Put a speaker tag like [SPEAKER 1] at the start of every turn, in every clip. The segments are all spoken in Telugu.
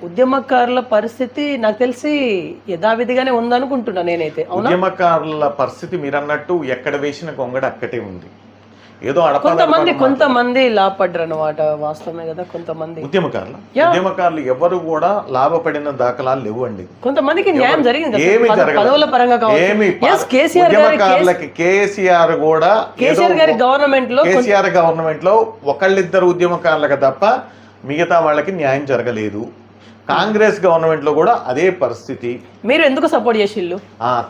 [SPEAKER 1] ఉద్యమకారుల పరిస్థితి నాకు తెలిసి యథావిధిగానే ఉందనుకుంటున్నా నేనైతే.
[SPEAKER 2] ఉద్యమకారుల పరిస్థితి మీరన్నట్టు ఎక్కడ వేసిన గొంగడ అక్కడే ఉంది. ఏదో
[SPEAKER 1] కొంతమంది లాభపడ్డారు అన్నమాట, వాస్తవమే కదా. కొంతమంది
[SPEAKER 2] ఉద్యమకారులు ఎవరు కూడా లాభపడిన దాఖలాలు లేవు అండి.
[SPEAKER 1] కొంతమందికి న్యాయం జరిగింది,
[SPEAKER 2] ఏమి
[SPEAKER 1] పదవుల పరంగా
[SPEAKER 2] కేసీఆర్ కూడా
[SPEAKER 1] కేసీఆర్ గారి
[SPEAKER 2] గవర్నమెంట్ లో ఒకళ్ళిద్దరు ఉద్యమకారులకు తప్ప మిగతా వాళ్ళకి న్యాయం జరగలేదు. కాంగ్రెస్ గవర్నమెంట్ లో కూడా అదే పరిస్థితి.
[SPEAKER 1] మీరు ఎందుకు సపోర్ట్ చేసిల్లు?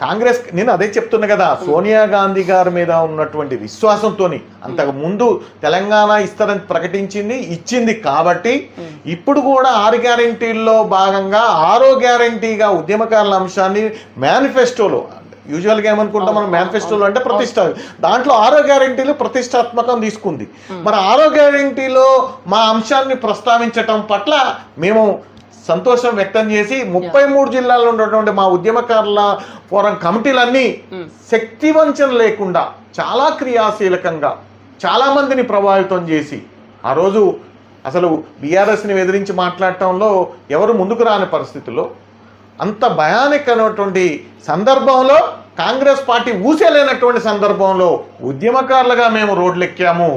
[SPEAKER 2] కాంగ్రెస్, నేను అదే చెప్తున్నా కదా, సోనియా గాంధీ గారి మీద ఉన్నటువంటి విశ్వాసంతో అంతకు ముందు తెలంగాణ ఇస్తారని ప్రకటించింది, ఇచ్చింది. కాబట్టి ఇప్పుడు కూడా 6 గ్యారెంటీల్లో భాగంగా 6వ గ్యారెంటీగా ఉద్యమకారుల అంశాన్ని మేనిఫెస్టోలో, యూజువల్గా ఏమనుకుంటాం మనం మేనిఫెస్టోలో అంటే ప్రతిష్ట, దాంట్లో 6వ గ్యారెంటీలు ప్రతిష్టాత్మకం తీసుకుంది. మరి 6వ గ్యారెంటీలో మా అంశాన్ని ప్రస్తావించటం పట్ల మేము సంతోషం వ్యక్తం చేసి 33 జిల్లాల్లో ఉన్నటువంటి మా ఉద్యమకారుల ఫోరం కమిటీలన్నీ శక్తివంచన లేకుండా చాలా క్రియాశీలకంగా చాలా మందిని ప్రభావితం చేసి ఆ రోజు అసలు బీఆర్ఎస్ని ఎదిరించి మాట్లాడటంలో ఎవరు ముందుకు రాని పరిస్థితుల్లో, అంత భయానకమైనటువంటి సందర్భంలో, కాంగ్రెస్ పార్టీ ఊసేలేనటువంటి సందర్భంలో ఉద్యమకారులుగా మేము రోడ్లెక్కాము,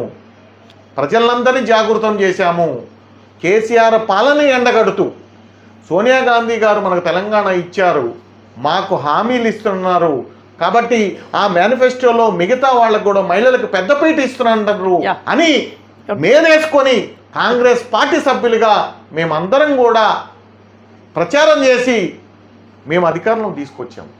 [SPEAKER 2] ప్రజలందరినీ జాగృతం చేశాము. కేసీఆర్ పాలన ఎండగడుతూ సోనియా గాంధీ గారు మనకు తెలంగాణ ఇచ్చారు, మాకు హామీలు ఇస్తున్నారు, కాబట్టి ఆ మేనిఫెస్టోలో మిగతా వాళ్ళకు కూడా మహిళలకు పెద్దపీట ఇస్తున్నారు అని మేనేసుకొని కాంగ్రెస్ పార్టీ సభ్యులుగా మేమందరం కూడా ప్రచారం చేసి మేము అధికారంలో తీసుకొచ్చాము.